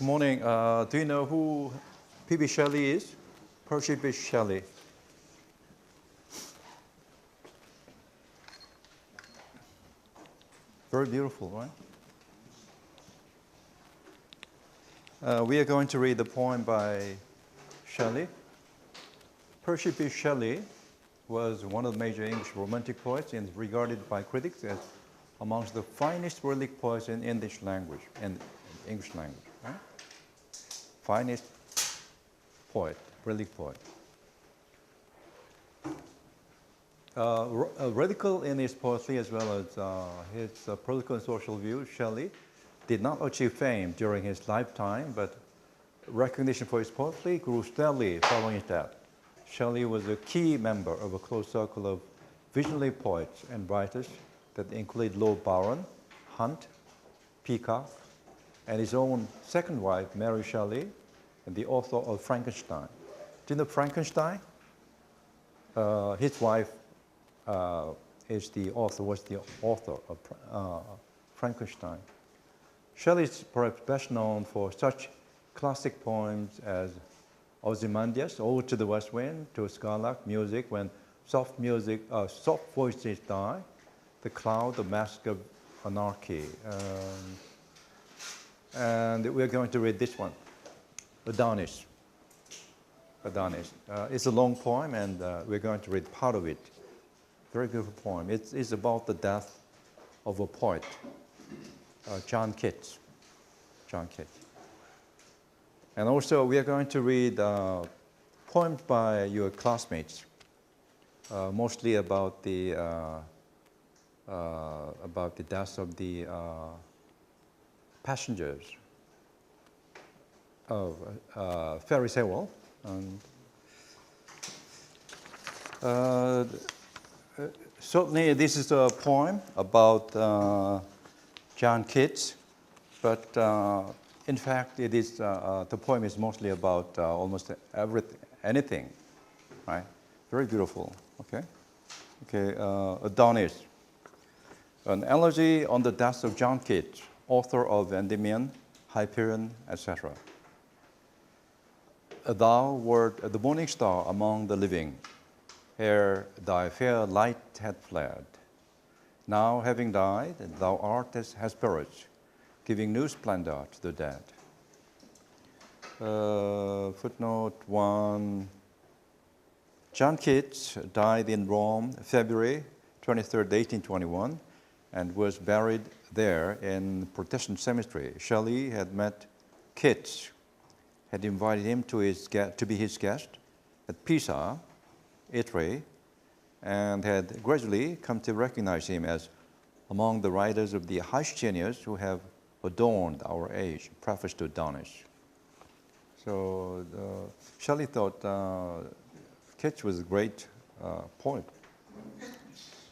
morning. Do you know who P.B. Shelley is? Percy B. Shelley. Very beautiful, right? We are going to read the poem by Shelley. Percy B. Shelley was one of the major English romantic poets and regarded by critics as amongst the finest relic poets in English language. Right? Finest poet, relic poet. Radical in his poetry as well as his political and social views, Shelley did not achieve fame during his lifetime, but recognition for his poetry grew steadily following his death. Shelley was a key member of a close circle of visionary poets and writers that include Lord Byron, Hunt, Peacock, and his own second wife, Mary Shelley, and the author of Frankenstein. Do you know Frankenstein? His wife was the author of Frankenstein. Shelley is perhaps best known for such classic poems as Ozymandias, Ode to the West Wind, To a Skylark, Music, When Soft Voices Die, The Cloud, The Mask of Anarchy. And we're going to read this one, Adonis. It's a long poem, and we're going to read part of it. Very beautiful poem. It's about the death of a poet, John Keats. And also, we are going to read poems by your classmates, mostly about the deaths of the passengers of Ferry Sewell. And certainly, this is a poem about John Keats, but in fact, it is the poem is mostly about almost anything, right? Very beautiful. Okay. Adonis, an elegy on the death of John Keats, author of Endymion, Hyperion, etc. Thou wert the morning star among the living, ere thy fair light had fled. Now, having died, thou art as Hesperus, giving new splendor to the dead. Footnote 1. John Keats died in Rome, February 23, 1821, and was buried there in Protestant cemetery. Shelley had met Keats, had invited him to be his guest at Pisa, Italy, and had gradually come to recognize him as among the writers of the highest genius who have adorned our age. Preface to Adonis. So Shelley thought Keats was a great poet.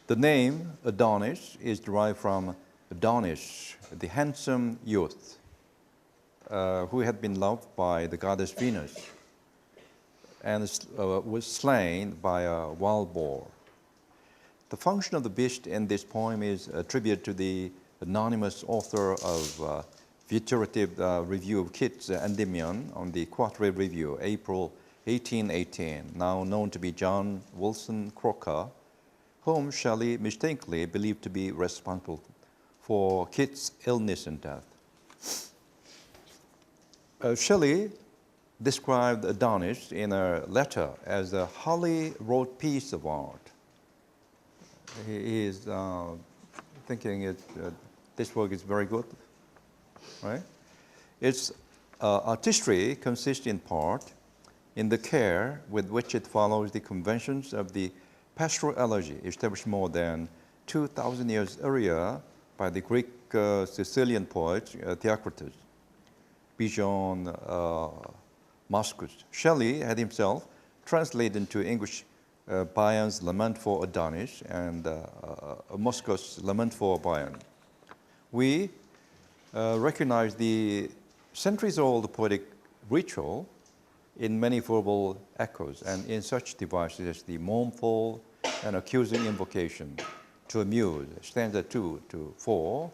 The name Adonis is derived from Adonis, the handsome youth, who had been loved by the goddess Venus and was slain by a wild boar. The function of the beast in this poem is attributed to the anonymous author of viturative review of Keats' Endymion on the Quarterly Review, April 1818, now known to be John Wilson Croker, whom Shelley mistakenly believed to be responsible for Keats' illness and death. Shelley described Adonis in a letter as a highly wrought piece of art. He is thinking this work is very good, right? Its artistry consists in part in the care with which it follows the conventions of the pastoral elegy established more than 2,000 years earlier by the Greek Sicilian poet Theocritus, Bijon, Mascus. Shelley had himself translated into English Byron's Lament for Adonis and Mascus' Lament for Byron. We recognize the centuries-old poetic ritual in many verbal echoes and in such devices as the mournful and accusing invocation to a muse, stanza 2 to 4,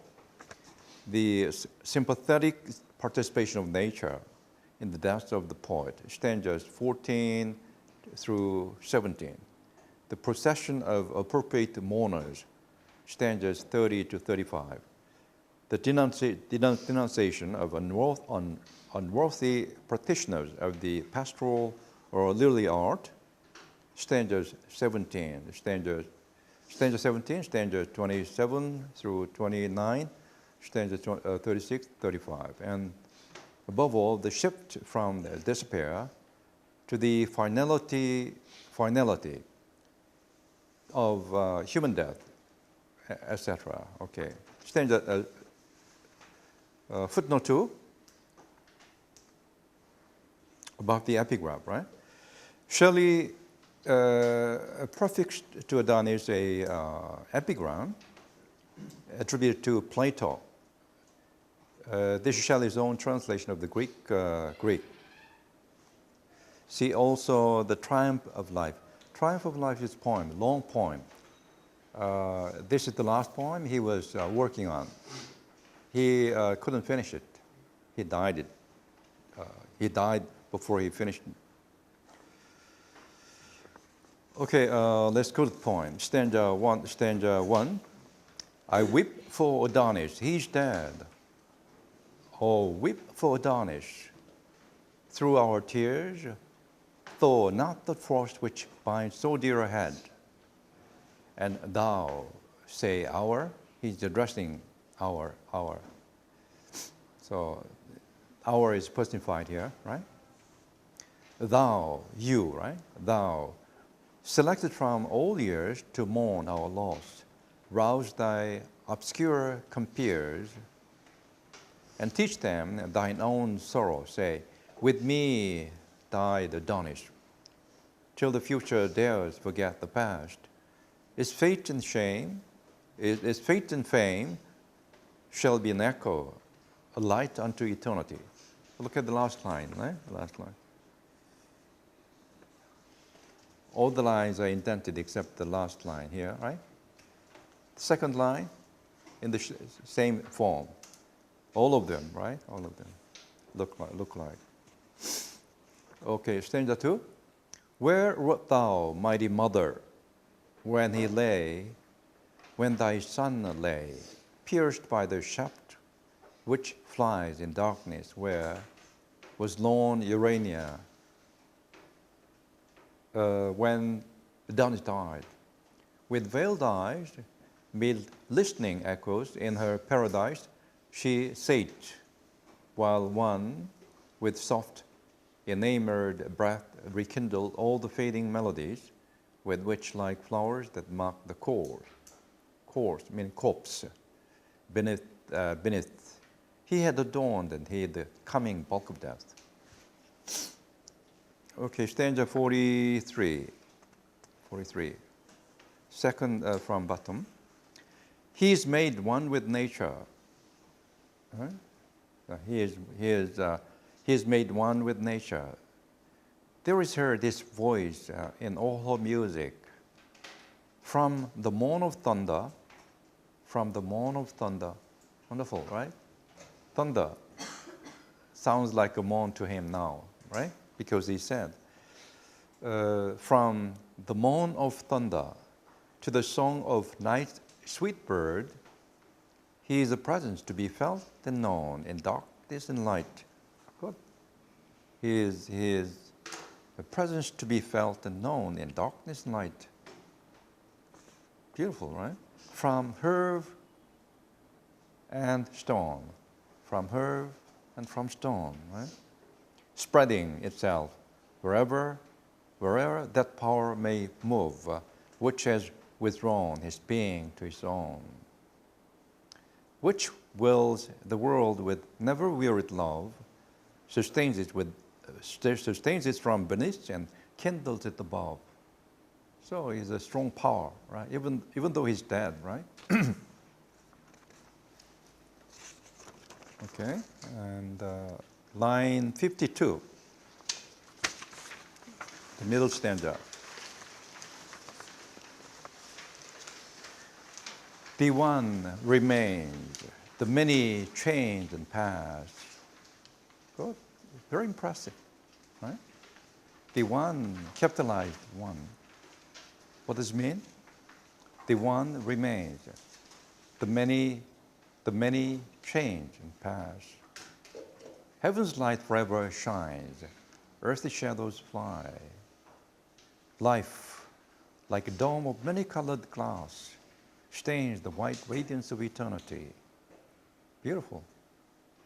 the sympathetic participation of nature in the death of the poet, stanzas 14 through 17. The procession of appropriate mourners, stanzas 30 to 35. The denunciation of unworthy practitioners of the pastoral or literary art, stanzas 17, stanza 17, stanzas 27 through 29, stanzas 36, 35. And above all, the shift from despair to the finality of human death, etc. Okay. Stanza footnote 2 about the epigraph, right? Shelley prefixed to Adonis a epigram attributed to Plato. This is Shelley's own translation of the Greek. See also The Triumph of Life. Triumph of Life is a poem, a long poem. This is the last poem he was working on. He couldn't finish it. He died before he finished it. Okay, let's go to the poem. Stanza 1. I weep for Adonis, he's dead. Oh, weep for Adonis. Through our tears, thaw not the frost which binds so dear a head. And thou, say our, he's addressing our. So, our is personified here, right? Thou, you, right? Thou, selected from all years to mourn our loss, rouse thy obscure compeers and teach them thine own sorrow. Say, with me died Adonis, till the future dares forget the past. Is fate and fame shall be an echo, a light unto eternity. Look at the last line, right? The last line. All the lines are indented except the last line here, right? The second line in the same form. All of them, right? All of them look like. Okay, stanza 2. Where wert thou, mighty mother, when thy son lay, pierced by the shaft which flies in darkness, where was lone Urania, when Adonis died? With veiled eyes, mid listening echoes in her paradise, she sate, while one with soft, enamored breath rekindled all the fading melodies with which, like flowers that mark the corpse, beneath, he had adorned and hid the coming bulk of death. Okay, stanza 43. Second from bottom. He is made one with nature. Right? He is made one with nature. There is heard this voice in all her music. From the moan of thunder, wonderful, right? Thunder sounds like a moan to him now, right? Because he said, from the moan of thunder to the song of night sweet bird, he is a presence to be felt and known in darkness and light. Good. He is a presence to be felt and known in darkness and light. Beautiful, right? From herb and stone. From herb and from stone, right? Spreading itself wherever that power may move, which has withdrawn his being to his own, which wills the world with never wearied love, sustains it from beneath and kindles it above. So he's a strong power, right? Even though he's dead, right? Okay, and line 52, the middle stanza. The one remains, the many changed and passed. Good. Very impressive, right? The one, capitalized one. What does it mean? The one remains. The many change and pass. Heaven's light forever shines. Earth's shadows fly. Life, like a dome of many-colored glass, stains the white radiance of eternity. Beautiful.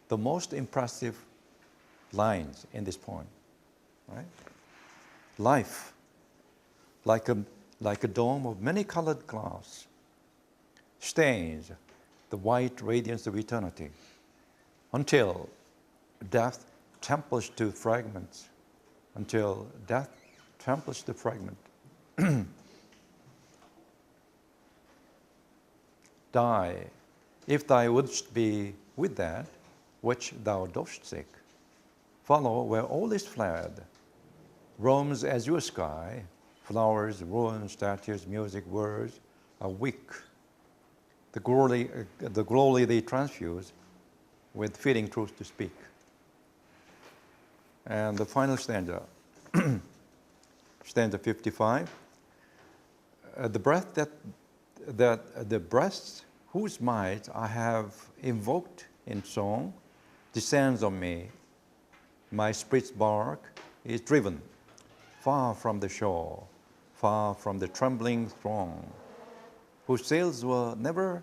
The most impressive lines in this poem, right? Life, like a dome of many-colored glass, stains the white radiance of eternity until death tramples to fragments. Until death tramples to fragment. Die, if thou wouldst be with that which thou dost seek. Follow where all is fled, roams azure sky, flowers, ruins, statues, music, words are weak. The glory they transfuse with fitting truth to speak. And the final stanza, stanza 55. The breath whose might I have invoked in song descends on me. My spirit's bark is driven far from the shore, far from the trembling throng, whose sails were never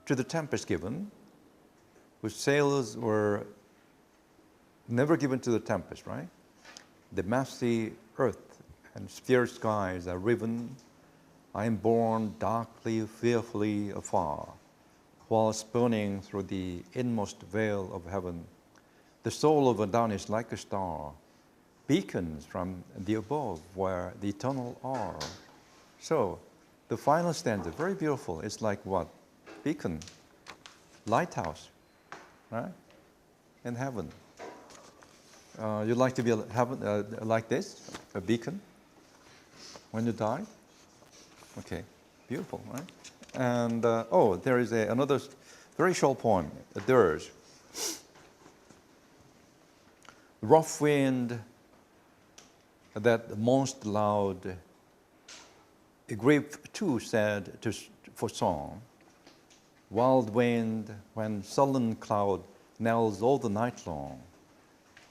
to the tempest given, whose sails were never given to the tempest, right? The massy earth and fierce skies are riven. I am borne darkly, fearfully afar, while spurning through the inmost veil of heaven. The soul of Adonis like a star, beacons from the above where the eternal are. So, the final stanza, very beautiful. It's like what? Beacon, lighthouse, right? In heaven. You'd like to be like this, a beacon, when you die? Okay, beautiful, right? And, there is another very short poem, a dirge. Rough wind that most loud, grief too sad for song. Wild wind when sullen cloud knells all the night long.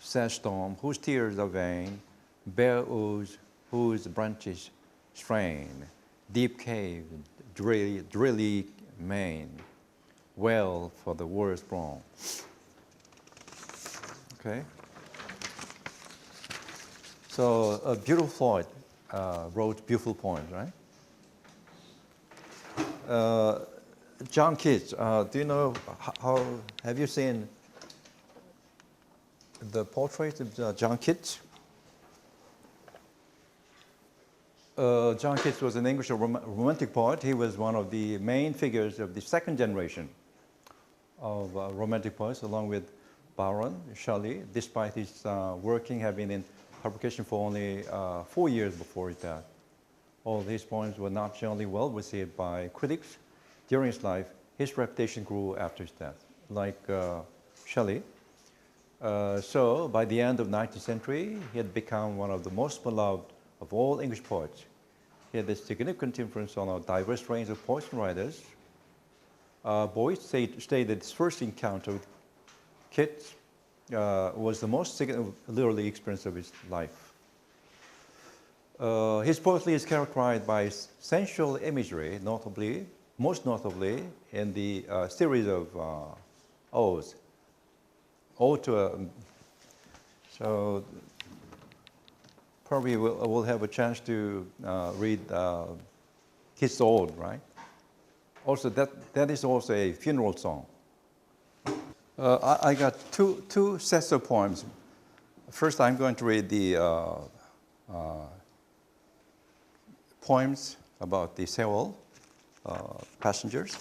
Sad storm whose tears are vain, bare ooze whose branches strain. Deep cave, drilly main, well for the worst wrong. Okay. So a beautiful poet wrote beautiful poems, right? John Keats, do you know how? Have you seen the portrait of John Keats? John Keats was an English romantic poet. He was one of the main figures of the second generation of romantic poets, along with Byron, Shelley, despite his working having in publication for only 4 years before his death. All these poems were not generally well received by critics during his life. His reputation grew after his death, like Shelley. So by the end of the 19th century, he had become one of the most beloved of all English poets. He had a significant influence on a diverse range of poets and writers. Boyd stated his first encounter with Keats was the most significant literary experience of his life. His poetry is characterized by sensual imagery, most notably in the series of odes. Ode to so probably we'll have a chance to read his ode, right? Also, that is also a funeral song. I got two sets of poems. First, I'm going to read the poems about the Seoul passengers.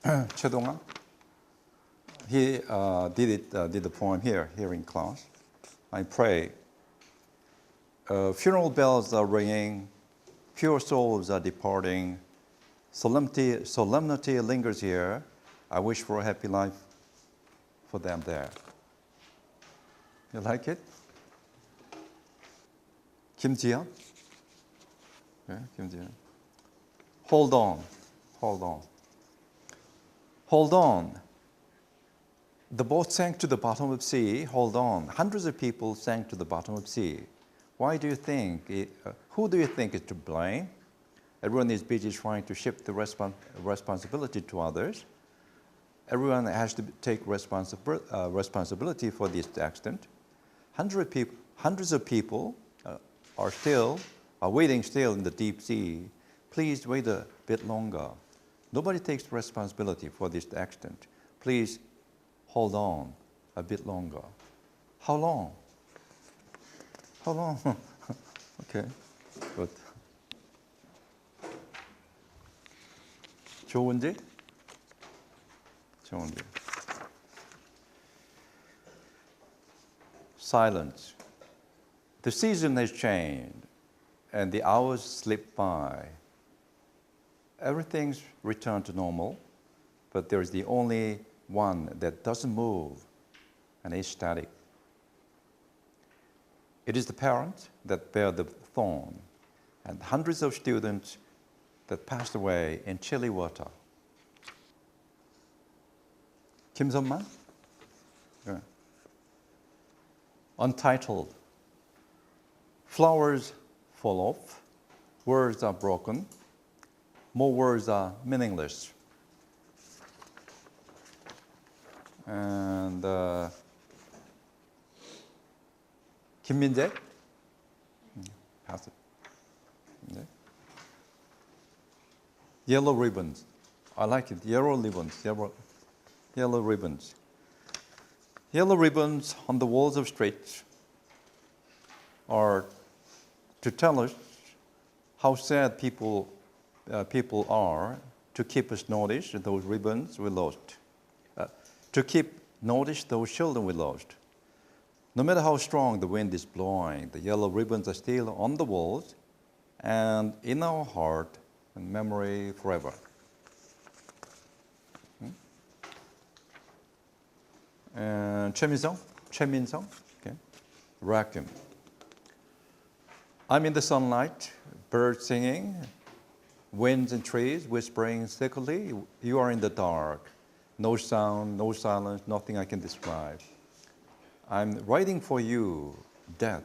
최동아, he did the poem here in class. I pray. Funeral bells are ringing, pure souls are departing, Solemnity lingers here. I wish for a happy life for them there. You like it? Kim Ji-yeon? Yeah, Kim Ji-yeon. Hold on. Hold on. Hold on. The boat sank to the bottom of the sea. Hold on. Hundreds of people sank to the bottom of the sea. Why do you think? Who do you think is to blame? Everyone is busy trying to shift the responsibility to others. Everyone has to take responsibility for this accident. Hundreds of people are waiting still in the deep sea. Please wait a bit longer. Nobody takes responsibility for this accident. Please hold on a bit longer. How long? How long? Okay, good. 좋은지? 좋은지. Silence. The season has changed and the hours slip by. Everything's returned to normal, but there is the only one that doesn't move and is static. It is the parents that bear the thorn and hundreds of students that passed away in chilly water. Kim Sun-man? Yeah. Untitled. Flowers fall off, words are broken, more words are meaningless. And Kim Min-jae? Pass it. Yeah. Yellow ribbons. I like it. Yellow ribbons. Yellow ribbons. Yellow ribbons on the walls of streets are to tell us how sad people are, to keep us noticed those ribbons we lost, to keep noticed those children we lost. No matter how strong the wind is blowing, the yellow ribbons are still on the walls and in our heart and memory forever. And Choi Min-sung, okay. Requiem. I'm in the sunlight, birds singing, winds and trees whispering secretly. You are in the dark. No sound, no silence, nothing I can describe. I'm writing for you, death.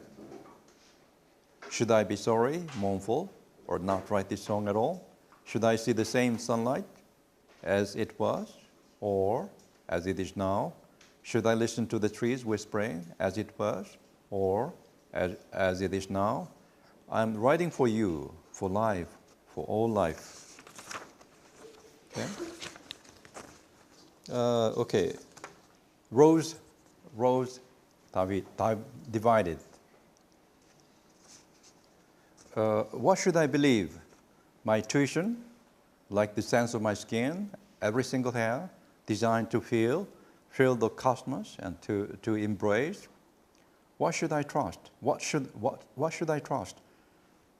Should I be sorry, mournful, or not write this song at all? Should I see the same sunlight as it was, or as it is now? Should I listen to the trees whispering as it was, or as it is now? I'm writing for you, for life, for all life. Okay. Okay. Rose, divided. What should I believe? My tuition, like the sense of my skin, every single hair, designed to feel the cosmos and to embrace. What should I trust? What should I trust?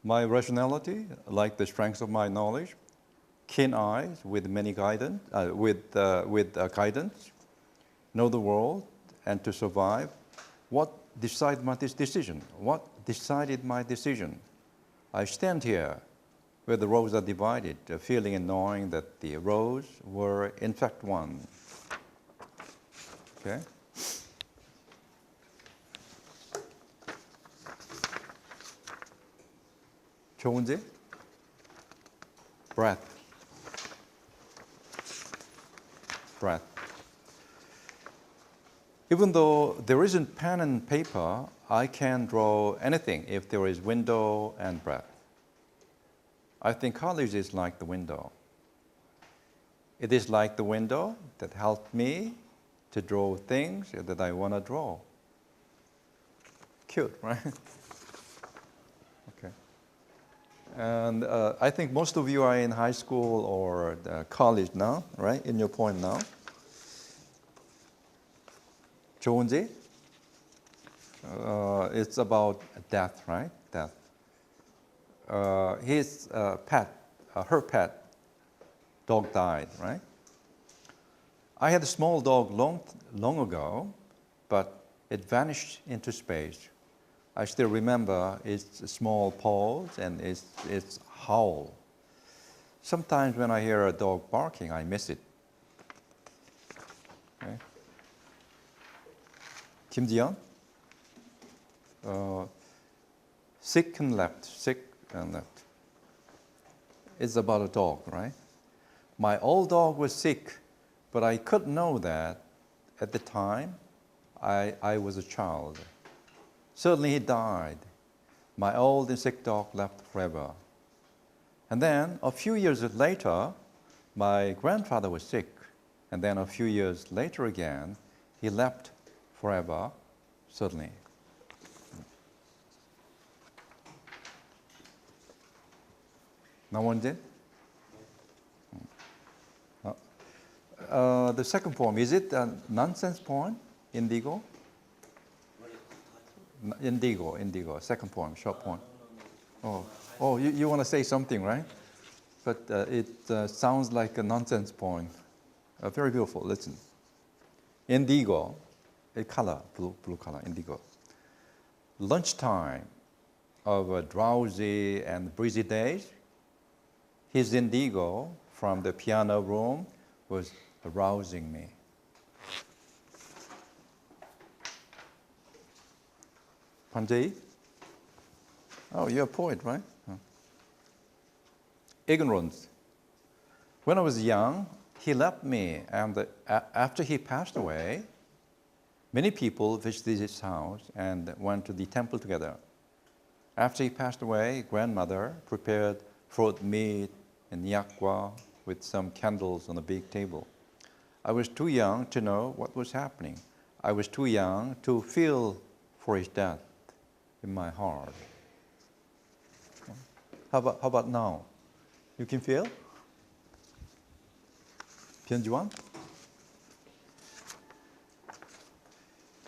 My rationality, like the strength of my knowledge, keen eyes with many guidance, guidance, know the world, and to survive. What decided my decision? What decided my decision? I stand here where the rows are divided, feeling and knowing that the rows were in fact one. Okay. 좋은지? Breath. Even though there isn't pen and paper, I can draw anything if there is window and breath. I think college is like the window. It is like the window that helped me to draw things that I want to draw. Cute, right? Okay. And I think most of you are in high school or college now, right? In your point now. 좋은지? It's about death, right? Death. His pet, her pet, dog died, right? I had a small dog long ago, but it vanished into space. I still remember its small paws and its howl. Sometimes when I hear a dog barking, I miss it. Okay. Kim Ji-yeon? Sick and left. It's about a dog, right? My old dog was sick, but I couldn't know that at the time I was a child. Suddenly he died. My old and sick dog left forever. And then a few years later, my grandfather was sick. And then a few years later again, he left forever, suddenly. No one did? The second poem, is it a nonsense poem, Indigo? Indigo, second poem, short poem. Oh, you want to say something, right? But it sounds like a nonsense poem. Very beautiful, listen. Indigo, a color, blue color, indigo. Lunchtime of drowsy and breezy days, his indigo from the piano room was arousing me. Panjay? Oh, you're a poet, right? Ignorance. When I was young, he left me, and after he passed away, many people visited his house and went to the temple together. After he passed away, grandmother prepared fruit meat and yakgwa with some candles on a big table. I was too young to know what was happening. I was too young to feel for his death in my heart. How about now? You can feel? Hyunjuan?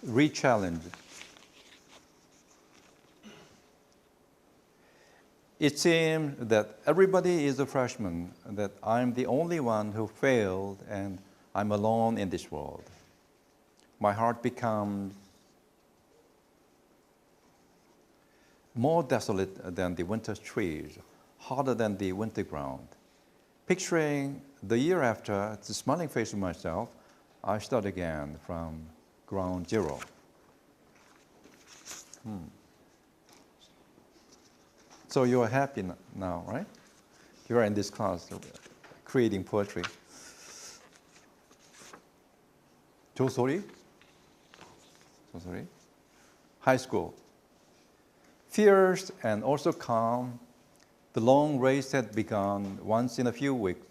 Re-challenge. It seems that everybody is a freshman, that I'm the only one who failed and I'm alone in this world. My heart becomes more desolate than the winter trees, harder than the winter ground. Picturing the year after, the smiling face of myself, I start again from ground zero. So you are happy now, right? You are in this class creating poetry. 조소리? High school. Fierce and also calm, the long race had begun once in a few weeks.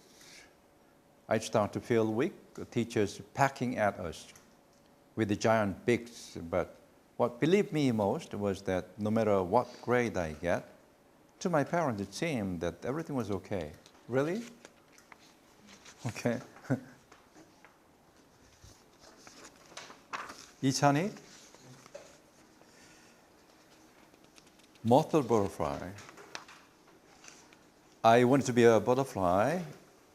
I start to feel weak, teachers packing at us with the giant beaks, but what relieved me most was that no matter what grade I get, to my parents it seemed that everything was okay. Really? Okay. 이찬희? Moth or butterfly? I wanted to be a butterfly,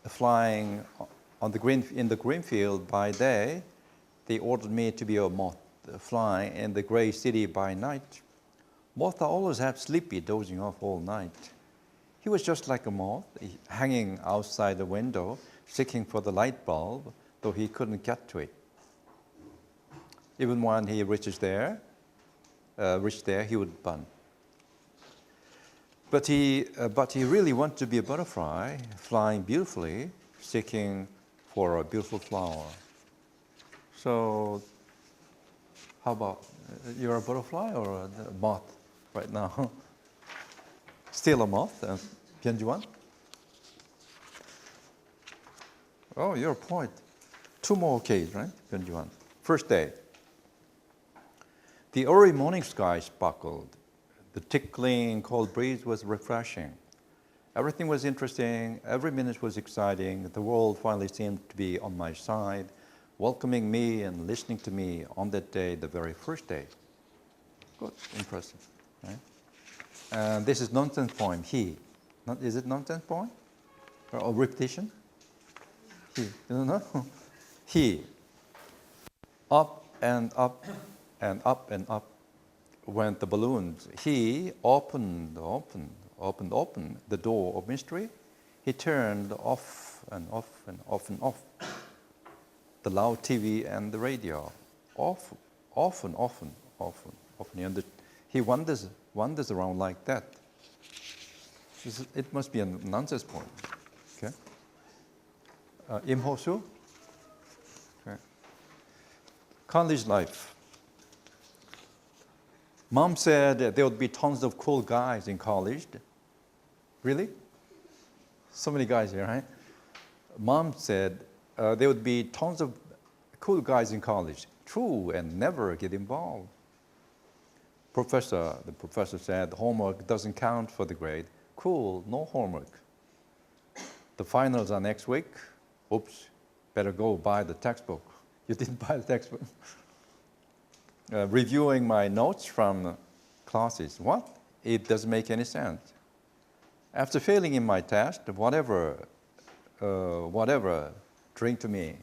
flying in the green field by day. They ordered me to be a moth, flying in the gray city by night. Moths are always half sleepy, dozing off all night. He was just like a moth, hanging outside the window, seeking for the light bulb, though he couldn't get to it. Even when he reached there, he would burn. But he really wanted to be a butterfly, flying beautifully, seeking for a beautiful flower. So, how about you're a butterfly or a moth right now? Still a moth, Hyunjuan? Oh, you're a poet. 2 more Ks, right, Hyunjuan? First day. The early morning sky sparkled. The tickling cold breeze was refreshing. Everything was interesting. Every minute was exciting. The world finally seemed to be on my side, welcoming me and listening to me on that day, the very first day. Good, impressive, right? And this is nonsense poem, he. Is it nonsense poem? Or repetition? He, no, he, up and up and up and up went the balloons. He opened the door of mystery. He turned off and off and off and off the loud TV and the radio. Often. And he wanders around like that. It must be a nonsense poem. Okay. Im Ho-soo. Okay. College life. Mom said there would be tons of cool guys in college. Really? So many guys here, right? Mom said there would be tons of cool guys in college. True, and never get involved. The professor said homework doesn't count for the grade. Cool, no homework. The finals are next week. Oops, better go buy the textbook. You didn't buy the textbook. Reviewing my notes from classes. What? It doesn't make any sense. After failing in my test, whatever, drink to me.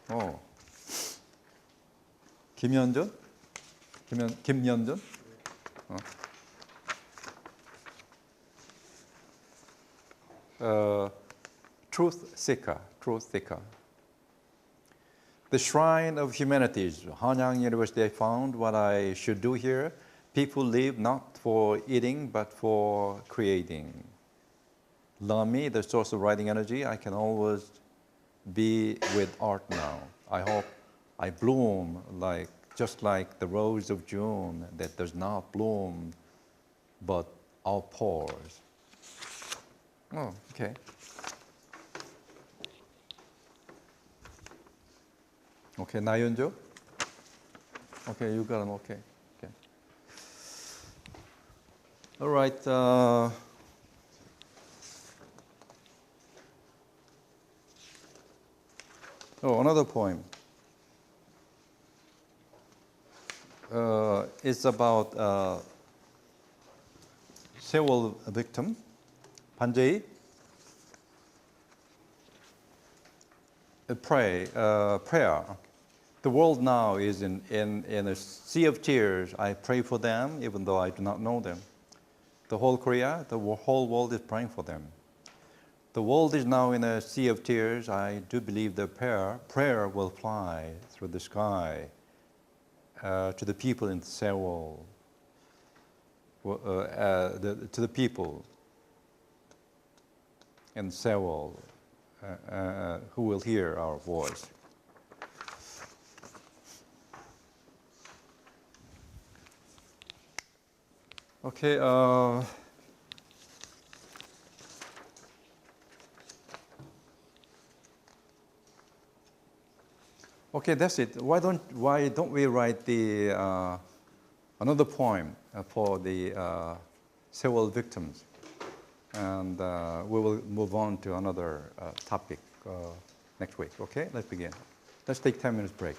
Oh. 김현준? 김현준? Truth seeker. The shrine of humanities, Hanyang University, I found what I should do here. People live not for eating, but for creating. Learn me, the source of writing energy. I can always be with art now. I hope I bloom just like the rose of June that does not bloom, but outpours. Oh, okay. Okay, 나윤주. Okay, you got an okay. Okay. All right. Another poem. It's about Sewol victim, Panjae. Prayer. The world now is in a sea of tears. I pray for them, even though I do not know them. The whole Korea, the whole world is praying for them. The world is now in a sea of tears. I do believe the prayer will fly through the sky to the people in Sewol, to the people in Sewol who will hear our voice. Okay. Okay, that's it. Why don't we write the another poem for the Sewol victims, and we will move on to another topic next week. Okay, let's begin. Let's take 10 minutes break.